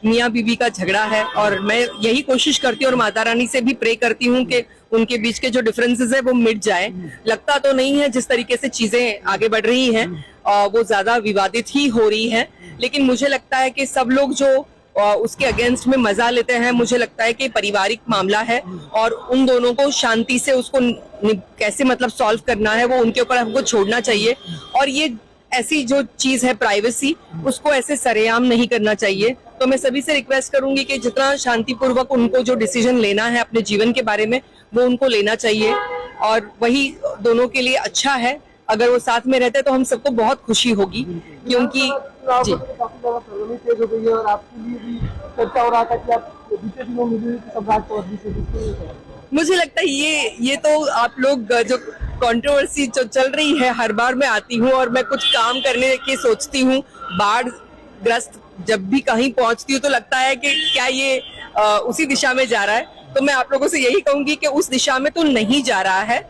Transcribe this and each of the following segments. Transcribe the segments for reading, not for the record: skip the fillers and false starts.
मियाँ बीवी का झगड़ा है, और मैं यही कोशिश करती हूँ और माता रानी से भी प्रे करती हूँ कि उनके बीच के जो डिफरेंसेस है वो मिट जाए। लगता तो नहीं है जिस तरीके से चीजें आगे बढ़ रही हैं वो ज्यादा विवादित ही हो रही है, लेकिन मुझे लगता है कि सब लोग जो उसके अगेंस्ट में मजा लेते हैं, मुझे लगता है कि पारिवारिक मामला है और उन दोनों को शांति से उसको कैसे मतलब सॉल्व करना है वो उनके ऊपर हमको छोड़ना चाहिए। और ये ऐसी जो चीज है प्राइवेसी, उसको ऐसे सरेआम नहीं करना चाहिए। तो मैं सभी से रिक्वेस्ट करूंगी कि जितना शांतिपूर्वक उनको जो डिसीजन लेना है अपने जीवन के बारे में वो उनको लेना चाहिए, और वही दोनों के लिए अच्छा है। अगर वो साथ में रहते तो हम सबको बहुत खुशी होगी, क्योंकि जी काफी ज्यादा सरगर्मी तेज हो गई है और आपके लिए भी चर्चा हो रहा था कि आप बीते दिनों मिली हुई सम्राट चौधरी से। मुझे लगता है ये तो आप लोग जो कंट्रोवर्सी जो चल रही है, हर बार मैं आती हूँ और मैं कुछ काम करने की सोचती हूँ, बाढ़ ग्रस्त जब भी कहीं पहुंचती हूँ तो लगता है कि क्या ये उसी दिशा में जा रहा है। तो मैं आप लोगों से यही कहूंगी कि उस दिशा में तो नहीं जा रहा है।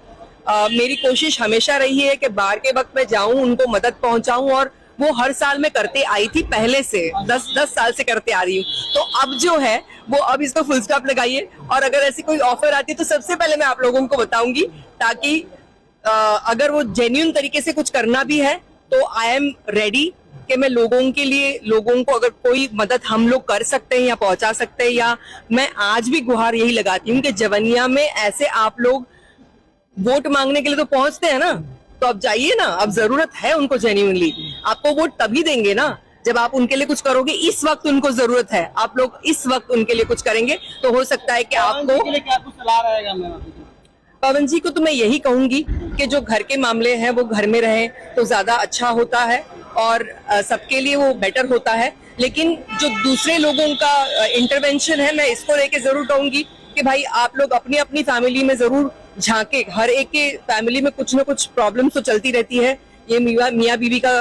मेरी कोशिश हमेशा रही है कि बाढ़ के वक्त मैं जाऊं, उनको मदद पहुंचाऊं, और वो हर साल में करते आई थी, पहले से 10 साल से करते आ रही हूँ। तो अब जो है वो अब इसको फुल स्टॉप लगाइए, और अगर ऐसी कोई ऑफर आती है तो सबसे पहले मैं आप लोगों को बताऊंगी, ताकि अगर वो जेन्युइन तरीके से कुछ करना भी है तो आई एम रेडी कि मैं लोगों के लिए, लोगों को अगर कोई मदद हम लोग कर सकते हैं या पहुंचा सकते हैं, या मैं आज भी गुहार यही लगाती हूँ कि जवनिया में ऐसे आप लोग वोट मांगने के लिए तो पहुंचते हैं ना, तो अब जाइए ना, अब जरूरत है उनको जेन्युइनली। आपको वोट तभी देंगे ना जब आप उनके लिए कुछ करोगे। इस वक्त उनको जरूरत है, आप लोग इस वक्त उनके लिए कुछ करेंगे तो हो सकता है कि आपको। क्या कुछ सलाह रहेगा मैम? पवन जी को तो मैं यही कहूंगी कि जो घर के मामले हैं वो घर में रहे तो ज्यादा अच्छा होता है और सबके लिए वो बेटर होता है। लेकिन जो दूसरे लोगों का इंटरवेंशन है, मैं इसको लेके जरूर कहूंगी कि भाई आप लोग अपनी अपनी फैमिली में जरूर झांके। हर एक के फैमिली में कुछ ना कुछ प्रॉब्लम तो चलती रहती है। ये मियाँ बीवी का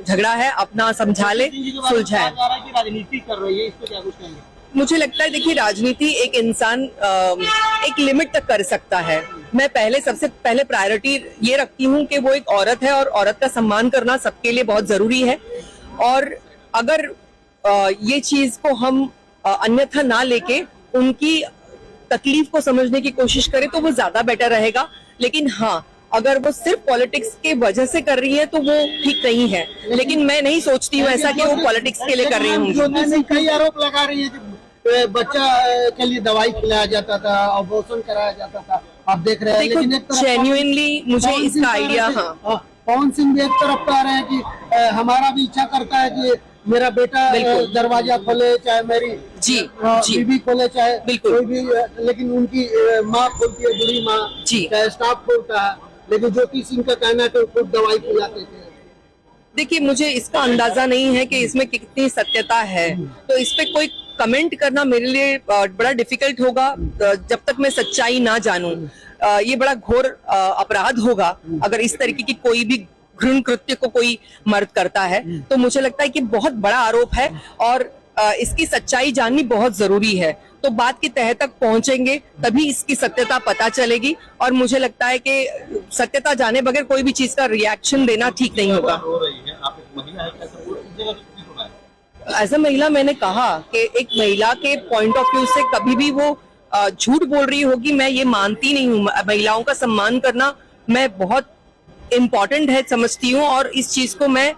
झगड़ा है, अपना समझा ले, सुलझाए। राजनीति कर रही है, इसको क्या कुछ कहेंगे? मुझे लगता है देखिए, राजनीति एक इंसान एक लिमिट तक कर सकता है। मैं सबसे पहले प्रायोरिटी ये रखती हूँ कि वो एक औरत है और औरत का सम्मान करना सबके लिए बहुत जरूरी है। और अगर ये चीज को हम अन्यथा ना लेके उनकी तकलीफ को समझने की कोशिश करें तो वो ज्यादा बेटर रहेगा। लेकिन हाँ, अगर वो सिर्फ पॉलिटिक्स के वजह से कर रही है तो वो ठीक नहीं है। लेकिन मैं नहीं सोचती हूँ ऐसा कि वो पॉलिटिक्स के लिए कर रही हूँ। कई आरोप लगा रही है कि बच्चा के लिए दवाई खिलाया जाता था, अबॉर्शन कराया जाता था, आप देख रहे हैं। देखो, जेन्युइनली मुझे इसका आइडिया, हाँ, पवन सिंह भी एक तरफ कह रहे हैं कि हमारा भी इच्छा करता है कि मेरा बेटा दरवाजा खोले, चाहे मेरी जी बीवी खोले, चाहे बिल्कुल कोई भी, लेकिन उनकी माँ खोलती है, बुरी माँ, चाहे स्टाफ खोलता है, लेकिन ज्योति सिंह का कहना है कि खुद दवाई खिलाते थे। देखिए, मुझे इसका अंदाजा नहीं है कि इसमें कितनी सत्यता है, तो इस पे कोई कमेंट करना मेरे लिए बड़ा डिफिकल्ट होगा जब तक मैं सच्चाई ना जानूं। ये बड़ा घोर अपराध होगा अगर इस तरीके की कोई भी घृण कृत्य को कोई मर्द करता है। तो मुझे लगता है कि बहुत बड़ा आरोप है और इसकी सच्चाई जाननी बहुत जरूरी है। तो बात की तह तक पहुंचेंगे तभी इसकी सत्यता पता चलेगी, और मुझे लगता है कि सत्यता जाने बगैर कोई भी चीज का रिएक्शन देना ठीक नहीं होगा। एज अ महिला मैंने कहा कि एक महिला के पॉइंट ऑफ व्यू से कभी भी वो झूठ बोल रही होगी, मैं ये मानती नहीं हूँ। महिलाओं का सम्मान करना मैं बहुत इम्पोर्टेंट है समझती हूँ, और इस चीज को मैं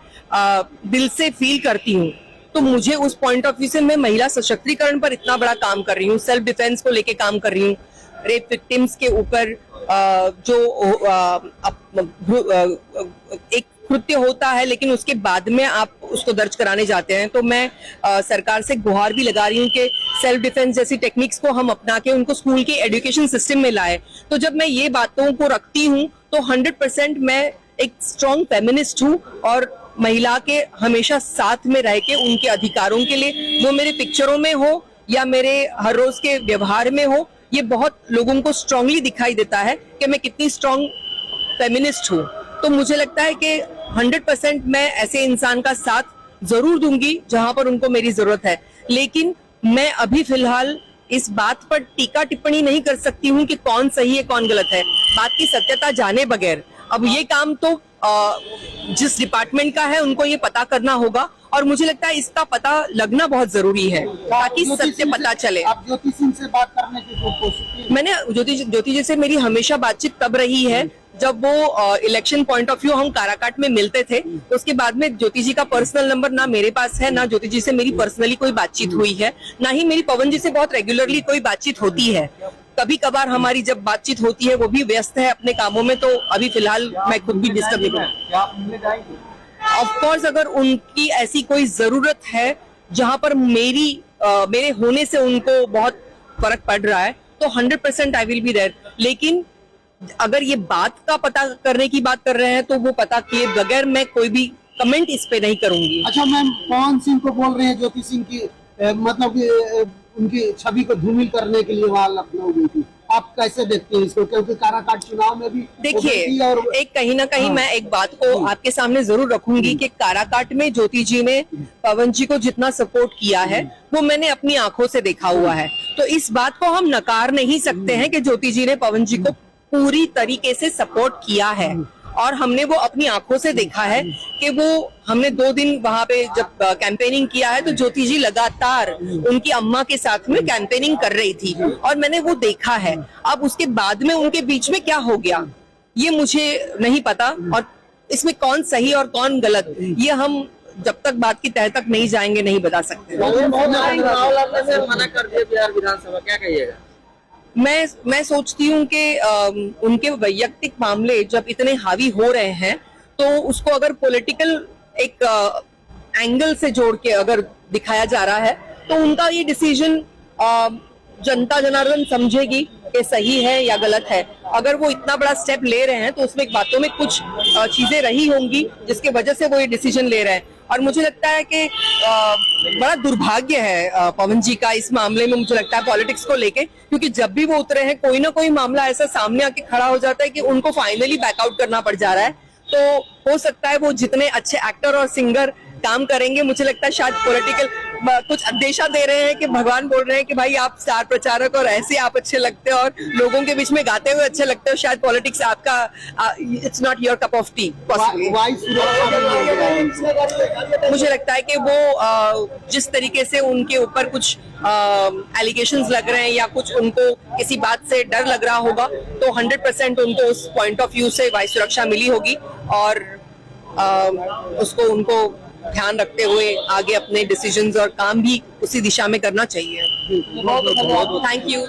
दिल से फील करती हूँ। तो मुझे उस पॉइंट ऑफ व्यू से मैं महिला सशक्तिकरण पर इतना बड़ा काम कर रही हूँ, सेल्फ डिफेंस को लेके काम कर रही हूँ, रेप विक्टिम्स के ऊपर जो एक कृत्य होता है लेकिन उसके बाद में आप उसको दर्ज कराने जाते हैं, तो मैं सरकार से गुहार भी लगा रही हूँ कि सेल्फ डिफेंस जैसी टेक्निक्स को हम अपना के उनको स्कूल के एजुकेशन सिस्टम में लाए। तो जब मैं ये बातों को रखती हूँ तो 100% मैं एक स्ट्रॉन्ग फेमिनिस्ट हूँ, और महिला के हमेशा साथ में रह के उनके अधिकारों के लिए, वो मेरे पिक्चरों में हो या मेरे हर रोज के व्यवहार में हो, ये बहुत लोगों को स्ट्रांगली दिखाई देता है कि मैं कितनी स्ट्रांग फेमिनिस्ट हूँ। तो मुझे लगता है कि 100% मैं ऐसे इंसान का साथ जरूर दूंगी जहां पर उनको मेरी जरूरत है। लेकिन मैं अभी फिलहाल इस बात पर टीका टिप्पणी नहीं कर सकती हूँ कि कौन सही है कौन गलत है, बात की सत्यता जाने बगैर। अब ये काम तो जिस डिपार्टमेंट का है उनको ये पता करना होगा, और मुझे लगता है इसका पता लगना बहुत जरूरी है ताकि सत्य पता चले। आप ज्योति सिंह से बात करने की कोशिश की? मैंने ज्योति जी से मेरी हमेशा बातचीत तब रही है जब वो इलेक्शन पॉइंट ऑफ व्यू हम काराकाट में मिलते थे। उसके बाद में ज्योति जी का पर्सनल नंबर ना मेरे पास है, ना ज्योति जी से मेरी पर्सनली कोई बातचीत हुई है, ना ही मेरी पवन जी से बहुत रेगुलरली कोई बातचीत होती है। कभी कभार हमारी जब बातचीत होती है, वो भी व्यस्त है अपने कामों में, तो अभी फिलहाल मैं खुद भी डिस्टर्ब नहीं करूँ। ऑफ कोर्स अगर उनकी ऐसी कोई जरूरत है जहां पर मेरे होने से उनको बहुत फर्क पड़ रहा है तो 100% आई विल बी देयर। लेकिन अगर ये बात का पता करने की बात कर रहे हैं तो वो पता किए बगैर मैं कोई भी कमेंट इस पे नहीं करूंगी। अच्छा मैम, पवन सिंह को बोल रहे हैं ज्योति सिंह की मतलब उनकी छवि को धूमिल करने के लिए वहां लखनऊ गई थी, आप कैसे देखते हैं इसको? क्योंकि काराकाट चुनाव में भी देखिए और एक कहीं ना कहीं मैं एक बात को आपके सामने जरूर रखूंगी कि काराकाट में ज्योति जी ने पवन जी को जितना सपोर्ट किया है वो मैंने अपनी आंखों से देखा हुआ है। तो इस बात को हम नकार नहीं सकते हैं कि ज्योति जी ने पवन जी को पूरी तरीके से सपोर्ट किया है और हमने वो अपनी आंखों से देखा है कि वो हमने 2 दिन वहां पे जब कैंपेनिंग किया है तो ज्योति जी लगातार उनकी अम्मा के साथ में कैंपेनिंग कर रही थी और मैंने वो देखा है। अब उसके बाद में उनके बीच में क्या हो गया ये मुझे नहीं पता और इसमें कौन सही और कौन गलत ये हम जब तक बात की तह तक नहीं जाएंगे नहीं बता सकते। मना कर दिया बिहार विधानसभा, क्या कहिएगा? मैं सोचती हूँ कि उनके वैयक्तिक मामले जब इतने हावी हो रहे हैं तो उसको अगर पॉलिटिकल एक एंगल से जोड़ के अगर दिखाया जा रहा है तो उनका ये डिसीजन जनता जनार्दन समझेगी कि सही है या गलत है। अगर वो इतना बड़ा स्टेप ले रहे हैं तो उसमें बातों में कुछ चीजें रही होंगी जिसके वजह से वो ये डिसीजन ले रहे हैं और मुझे लगता है कि बड़ा दुर्भाग्य है पवन जी का इस मामले में। मुझे लगता है पॉलिटिक्स को लेके, क्योंकि जब भी वो उतरे हैं कोई ना कोई मामला ऐसा सामने आके खड़ा हो जाता है कि उनको फाइनली बैकआउट करना पड़ जा रहा है। तो हो सकता है वो जितने अच्छे एक्टर और सिंगर काम करेंगे, मुझे लगता है शायद पॉलिटिकल कुछ अंदेशा दे रहे हैं कि भगवान बोल रहे हैं कि भाई आप स्टार प्रचारक और ऐसे आप अच्छे लगते हो और लोगों के बीच में गाते हुए अच्छे लगते हो, शायद पॉलिटिक्स आपका it's not your cup of T. मुझे लगता है कि वो जिस तरीके से उनके ऊपर कुछ एलिगेशंस लग रहे हैं या कुछ उनको किसी बात से डर लग रहा होगा तो 100% उनको उस पॉइंट ऑफ व्यू से वायु सुरक्षा मिली होगी और उसको उनको ध्यान रखते हुए आगे अपने डिसीजंस और काम भी उसी दिशा में करना चाहिए। Thank you.